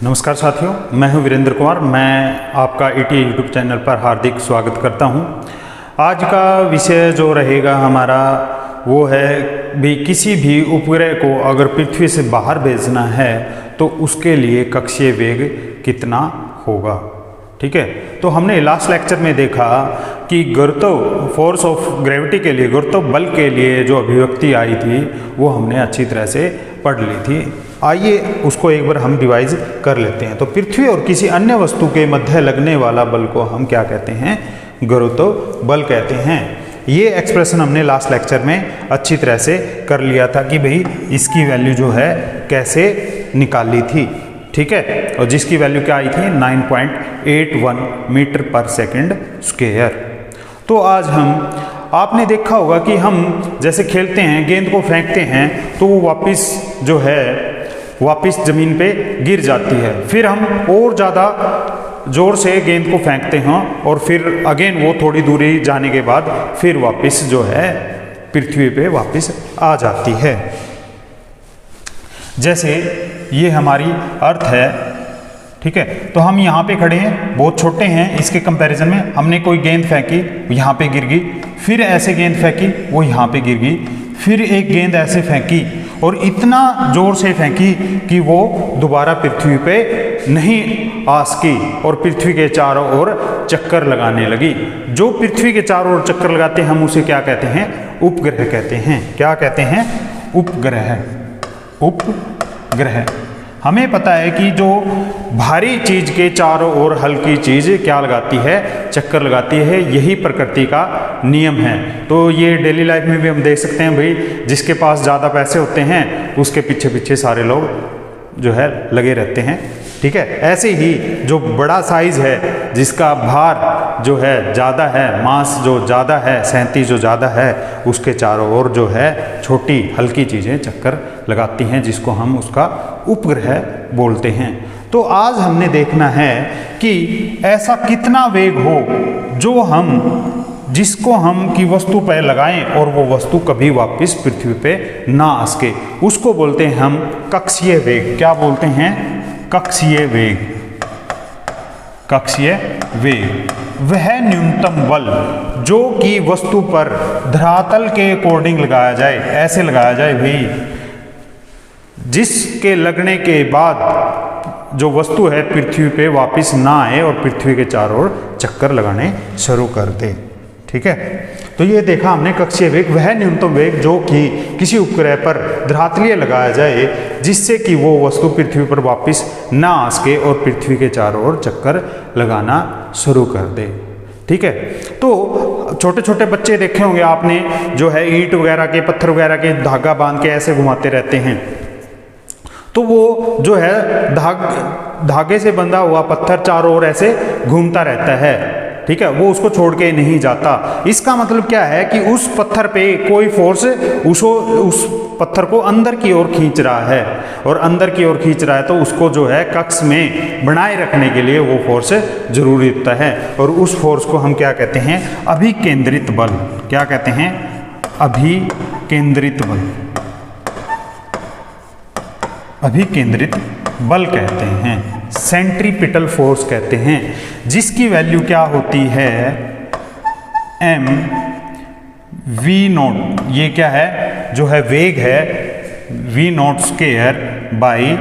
नमस्कार साथियों, मैं हूं वीरेंद्र कुमार। मैं आपका ईटी यूट्यूब चैनल पर हार्दिक स्वागत करता हूं। आज का विषय जो रहेगा हमारा वो है भी किसी भी उपग्रह को अगर पृथ्वी से बाहर भेजना है तो उसके लिए कक्षीय वेग कितना होगा। ठीक है, तो हमने लास्ट लेक्चर में देखा कि गुरुत्व फोर्स ऑफ ग्रेविटी के लिए, गुरुत्व बल के लिए जो अभिव्यक्ति आई थी वो हमने अच्छी तरह से पढ़ ली थी। आइए उसको एक बार हम रिवाइज कर लेते हैं। तो पृथ्वी और किसी अन्य वस्तु के मध्य लगने वाला बल को हम क्या कहते हैं? गुरुत्व बल कहते हैं। ये एक्सप्रेशन हमने लास्ट लेक्चर में अच्छी तरह से कर लिया था कि भाई इसकी वैल्यू जो है कैसे निकाली थी। ठीक है, और जिसकी वैल्यू क्या आई थी 9.81 मीटर पर सेकंड स्क्वायर। तो आज आपने देखा होगा कि हम जैसे खेलते हैं, गेंद को फेंकते हैं तो वो वापस ज़मीन पे गिर जाती है। फिर हम और ज़्यादा ज़ोर से गेंद को फेंकते हैं और फिर अगेन वो थोड़ी दूरी जाने के बाद फिर वापस जो है पृथ्वी पे वापस आ जाती है। जैसे ये हमारी अर्थ है, ठीक है, तो हम यहाँ पे खड़े हैं, बहुत छोटे हैं इसके कंपैरिजन में। हमने कोई गेंद फेंकी, यहाँ पे गिर गई, फिर ऐसे गेंद फेंकी, वो यहाँ पे गिर गई, फिर एक गेंद ऐसे फेंकी और इतना जोर से फेंकी कि वो दोबारा पृथ्वी पे नहीं आ सकी और पृथ्वी के चारों ओर चक्कर लगाने लगी। जो पृथ्वी के चारों ओर चक्कर लगाते हैं हम उसे क्या कहते हैं? उपग्रह कहते हैं। क्या कहते हैं? उपग्रह। उपग्रह। हमें पता है कि जो भारी चीज के चारों ओर हल्की चीज क्या लगाती है? चक्कर लगाती है। यही प्रकृति का नियम है। तो ये डेली लाइफ में भी हम देख सकते हैं, भाई जिसके पास ज़्यादा पैसे होते हैं उसके पीछे पीछे सारे लोग जो है लगे रहते हैं। ठीक है, ऐसे ही जो बड़ा साइज है, जिसका भार जो है ज़्यादा है, मास जो ज़्यादा है, 37 जो ज़्यादा है, उसके चारों ओर जो है छोटी हल्की चीज़ें चक्कर लगाती हैं, जिसको हम उसका उपग्रह बोलते हैं। तो आज हमने देखना है कि ऐसा कितना वेग हो जिसको हम की वस्तु पर लगाएं और वो वस्तु कभी वापस पृथ्वी पे ना आ सके, उसको बोलते हैं हम कक्षीय वेग। क्या बोलते हैं? कक्षीय वेग। कक्षीय वेग वह न्यूनतम बल जो कि वस्तु पर धरातल के अकॉर्डिंग लगाया जाए, ऐसे लगाया जाए भाई जिसके लगने के बाद जो वस्तु है पृथ्वी पे वापस ना आए और पृथ्वी के चारों ओर चक्कर लगाने शुरू कर दे। ठीक है, तो ये देखा हमने कक्षीय वेग वह न्यूनतम वेग जो कि किसी उपग्रह पर धरातलीय लगाया जाए जिससे कि वो वस्तु पृथ्वी पर वापस ना आ सके और पृथ्वी के चारों ओर चक्कर लगाना शुरू कर दे। ठीक है, तो छोटे छोटे बच्चे देखे होंगे आपने, जो है ईंट वगैरह के, पत्थर वगैरह के धागा बांध के ऐसे घुमाते रहते हैं। तो वो जो है धागे से बंधा हुआ पत्थर चारों ओर ऐसे घूमता रहता है। ठीक है, वो उसको छोड़ के नहीं जाता। इसका मतलब क्या है कि उस पत्थर पे कोई फोर्स उस पत्थर को अंदर की ओर खींच रहा है, और अंदर की ओर खींच रहा है तो उसको जो है कक्ष में बनाए रखने के लिए वो फोर्स जरूरी होता है। और उस फोर्स को हम क्या कहते हैं? अभिकेंद्रित बल। क्या कहते हैं? अभिकेंद्रित बल। अभिकेंद्रित बल कहते हैं, सेंट्रीपिटल फोर्स कहते हैं, जिसकी वैल्यू क्या होती है? m v0। ये क्या है? जो है वेग है v0 स्क्वायर बाई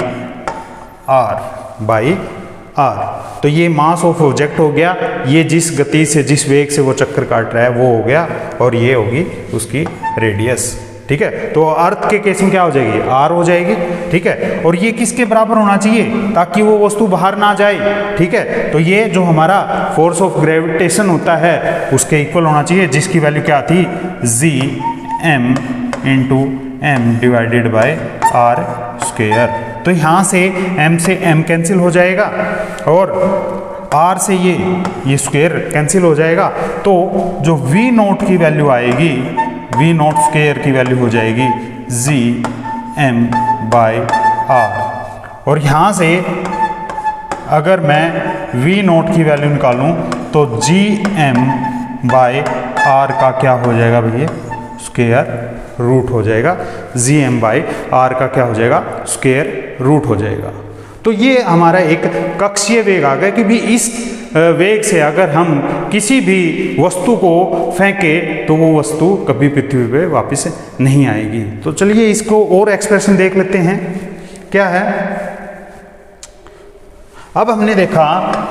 r। तो ये मास ऑफ ऑब्जेक्ट हो गया, ये जिस गति से, जिस वेग से वो चक्कर काट रहा है वो हो गया, और ये होगी उसकी रेडियस। ठीक है, तो अर्थ के केस में क्या हो जाएगी? r हो जाएगी। ठीक है, और ये किसके बराबर होना चाहिए ताकि वो वस्तु बाहर ना जाए? ठीक है, तो ये जो हमारा फोर्स ऑफ ग्रेविटेशन होता है उसके इक्वल होना चाहिए, जिसकी वैल्यू क्या थी? Gm × m divided by r square. तो यहाँ से m से m कैंसिल हो जाएगा और r से ये स्क्वायर कैंसिल हो जाएगा। तो जो v0 की वैल्यू आएगी, v0 स्क्वायर की वैल्यू हो जाएगी Gm बाय r। और यहाँ से अगर मैं v0 की वैल्यू निकालूं तो Gm बाय r का क्या हो जाएगा भैया? स्क्वायर रूट हो जाएगा। Gm बाई r का क्या हो जाएगा? स्क्वायर रूट हो जाएगा। तो ये हमारा एक कक्षीय वेग आ गया कि भी इस वेग से अगर हम किसी भी वस्तु को फेंके तो वो वस्तु कभी पृथ्वी पे वापस नहीं आएगी। तो चलिए इसको और एक्सप्रेशन देख लेते हैं क्या है। अब हमने देखा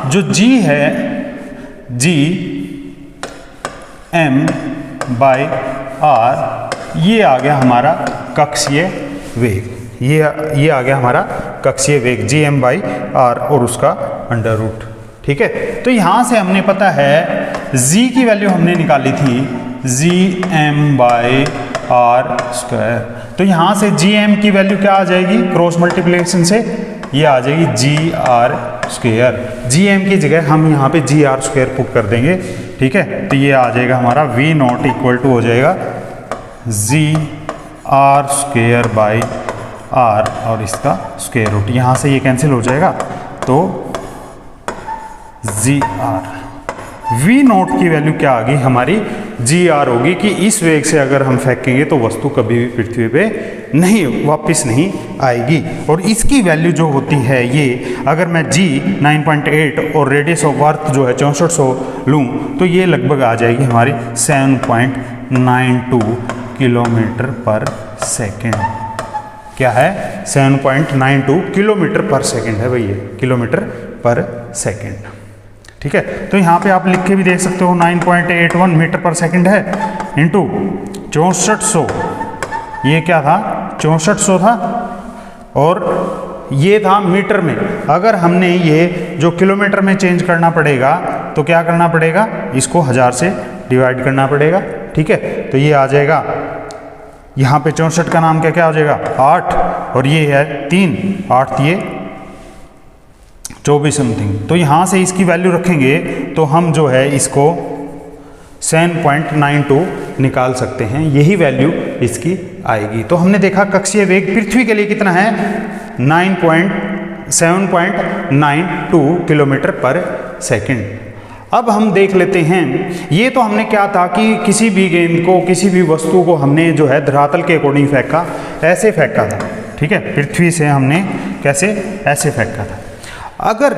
जो g है, g m बाय r, ये आ गया हमारा कक्षीय वेग, ये आ गया हमारा कक्षीय वेग जी एम बाई आर और उसका अंडर रूट। ठीक है, तो यहां से हमने पता है z की वैल्यू हमने निकाली थी G M by R square. तो यहां से जी एम की वैल्यू क्या आ जाएगी, क्रॉस मल्टीप्लिकेशन से ये आ जाएगी जी आर स्क्वायर। जी एम की जगह हम यहाँ पे जी आर स्क्वायर पुट कर देंगे। ठीक है, तो ये आ जाएगा हमारा वी नॉट इक्वल टू हो जाएगा जी आर स्क्वायर बाई आर और इसका स्क्वायर रूट, यहाँ से ये कैंसिल हो जाएगा तो जी आर। वी नॉट की वैल्यू क्या आ गई हमारी, जी आर होगी कि इस वेग से अगर हम फेंकेंगे तो वस्तु कभी भी पृथ्वी पे नहीं वापस नहीं आएगी। और इसकी वैल्यू जो होती है ये, अगर मैं जी 9.8 और रेडियस ऑफ अर्थ जो है 6400 लूँ तो ये लगभग आ जाएगी हमारी 7.92 किलोमीटर पर सेकेंड। क्या है, 7.92 किलोमीटर पर सेकेंड है भाई, ये किलोमीटर पर सेकेंड। ठीक है, तो यहाँ पे आप लिख के भी देख सकते हो 9.81 मीटर पर सेकंड है इंटू 6400, ये क्या था 6400 था और ये था मीटर में। अगर हमने ये जो किलोमीटर में चेंज करना पड़ेगा तो क्या करना पड़ेगा, इसको 1000 से डिवाइड करना पड़ेगा। ठीक है, तो ये आ जाएगा यहाँ पे 64 का नाम क्या क्या हो जाएगा 8 और ये है 3, 8 ये 24 समथिंग। तो यहाँ से इसकी वैल्यू रखेंगे तो हम जो है इसको 7.92 निकाल सकते हैं, यही वैल्यू इसकी आएगी। तो हमने देखा कक्षीय वेग पृथ्वी के लिए कितना है 7.92 किलोमीटर पर सेकंड। अब हम देख लेते हैं, ये तो हमने क्या था कि किसी भी गेंद को, किसी भी वस्तु को हमने जो है धरातल के अकॉर्डिंग फेंका, ऐसे फेंका था। ठीक है, पृथ्वी से हमने कैसे ऐसे फेंका था। अगर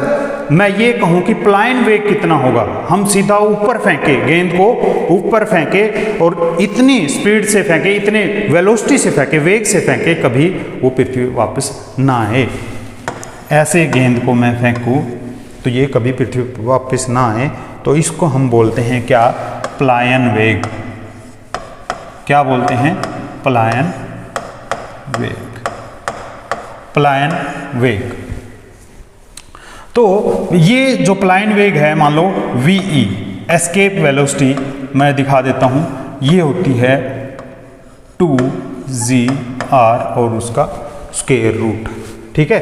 मैं ये कहूं कि प्लायन वेग कितना होगा, हम सीधा ऊपर फेंके, गेंद को ऊपर फेंके और इतनी स्पीड से फेंके, इतने वेलोसिटी से फेंके, वेग से फेंके, कभी वो पृथ्वी वापस ना आए। ऐसे गेंद को मैं फेंकूं तो ये कभी पृथ्वी वापस ना आए, तो इसको हम बोलते हैं क्या, प्लायन वेग। क्या बोलते हैं, प्लायन वेग, प्लायन वेग। तो ये जो प्लायन वेग है, मान लो VE एस्केप वेलोसिटी मैं दिखा देता हूँ, ये होती है 2gr और उसका स्क्वायर रूट। ठीक है,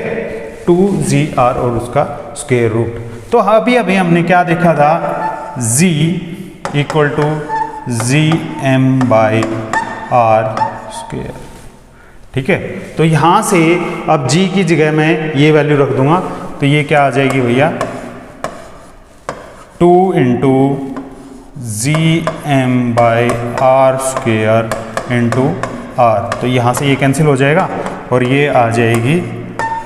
2gr और उसका स्क्वायर रूट। तो अभी हमने क्या देखा था, g equal to gm by r square. ठीक है, तो यहाँ से अब g की जगह मैं ये वैल्यू रख दूंगा तो ये क्या आ जाएगी भैया 2 into gm by R square into R. तो यहाँ से ये कैंसिल हो जाएगा और ये आ जाएगी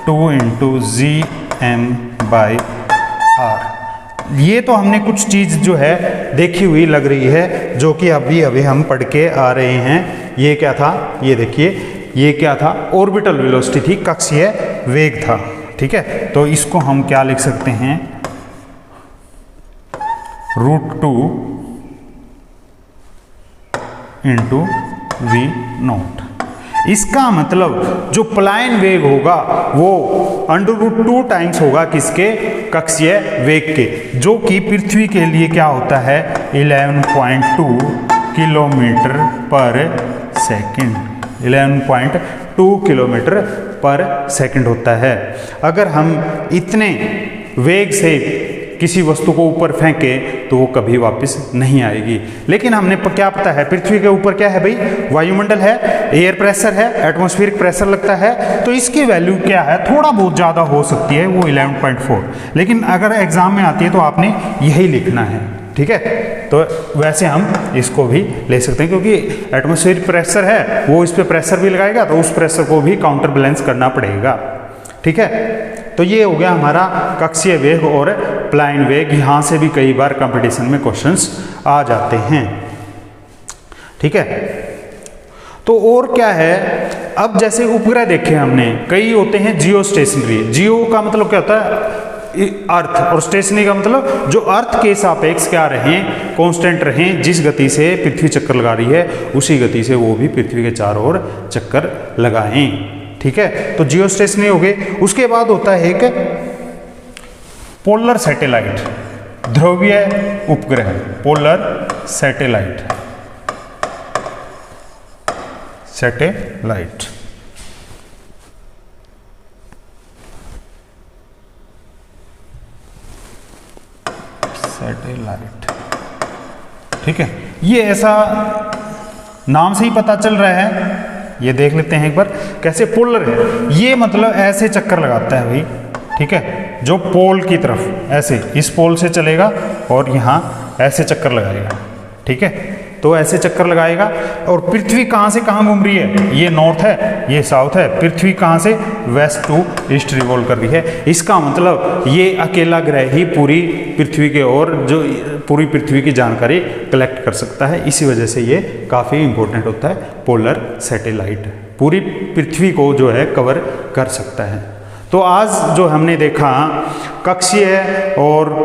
2 इंटू gm बाई आर। ये तो हमने कुछ चीज़ जो है देखी हुई लग रही है, जो कि अभी हम पढ़ के आ रहे हैं। ये क्या था, ये देखिए, ये क्या था, ऑर्बिटल वेलोसिटी थी, कक्षीय वेग था। ठीक है, तो इसको हम क्या लिख सकते हैं, √2 इंटू वी नॉट। इसका मतलब जो प्लायन वेग होगा वो √2 टाइम्स होगा किसके, कक्षीय वेग के, जो कि पृथ्वी के लिए क्या होता है 11.2 किलोमीटर पर सेकंड, 11.2 किलोमीटर पर सेकंड होता है। अगर हम इतने वेग से किसी वस्तु को ऊपर फेंके तो वो कभी वापस नहीं आएगी। लेकिन हमने क्या पता है, पृथ्वी के ऊपर क्या है भाई, वायुमंडल है, एयर प्रेशर है, एटमॉस्फेरिक प्रेशर लगता है, तो इसकी वैल्यू क्या है, थोड़ा बहुत ज़्यादा हो सकती है, वो 11.4। लेकिन अगर एग्जाम में आती है तो आपने यही लिखना है। ठीक है, तो वैसे हम इसको भी ले सकते हैं, क्योंकि एटमॉस्फेरिक प्रेशर है, वो इस पर प्रेशर भी लगाएगा तो उस प्रेशर को भी काउंटर बैलेंस करना पड़ेगा। ठीक है, तो ये हो गया हमारा कक्षीय वेग और पलायन वेग। यहाँ से भी कई बार कंपटीशन में क्वेश्चंस आ जाते हैं, ठीक है। तो और क्या है, अब जैसे उपग्रह देखे हमने, कई होते हैं जियो स्टेशनरी। जियो का मतलब क्या होता है, अर्थ, और स्टेशनरी का मतलब जो अर्थ के सापेक्ष क्या रहें, कांस्टेंट रहें, जिस गति से पृथ्वी चक्कर लगा रही है उसी गति से वो भी पृथ्वी के चारों ओर चक्कर लगाएं, ठीक है। तो जियो स्टेशनरी हो गए। उसके बाद होता है एक पोलर सैटेलाइट, ध्रुवीय उपग्रह, पोलर सैटेलाइट, सैटेलाइट। सैटेलाइट, ठीक है। ये ऐसा नाम से ही पता चल रहा है, ये देख लेते हैं एक बार कैसे पोलर है। ये मतलब ऐसे चक्कर लगाता है भाई, ठीक है, जो पोल की तरफ ऐसे इस पोल से चलेगा और यहाँ ऐसे चक्कर लगाएगा, ठीक है। तो ऐसे चक्कर लगाएगा और पृथ्वी कहाँ से कहाँ घूम रही है, ये नॉर्थ है, ये साउथ है, पृथ्वी कहाँ से वेस्ट टू ईस्ट रिवॉल्व कर रही है। इसका मतलब ये अकेला ग्रह ही पूरी पृथ्वी के ओर जो पूरी पृथ्वी की जानकारी कलेक्ट कर सकता है। इसी वजह से ये काफ़ी इंपॉर्टेंट होता है, पोलर सैटेलाइट पूरी पृथ्वी को जो है कवर कर सकता है। तो आज जो हमने देखा कक्षीय और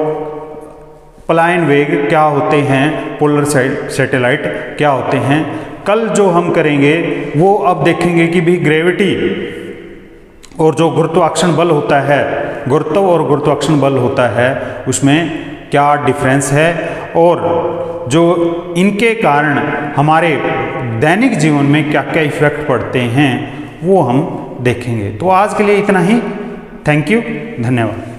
पलायन वेग क्या होते हैं, पोलर सैटेलाइट क्या होते हैं, कल जो हम करेंगे वो अब देखेंगे कि भी ग्रेविटी और जो गुरुत्वाकर्षण बल होता है, गुरुत्व और गुरुत्वाकर्षण बल होता है, उसमें क्या डिफरेंस है और जो इनके कारण हमारे दैनिक जीवन में क्या क्या इफेक्ट पड़ते हैं वो हम देखेंगे। तो आज के लिए इतना ही। थैंक यू, धन्यवाद।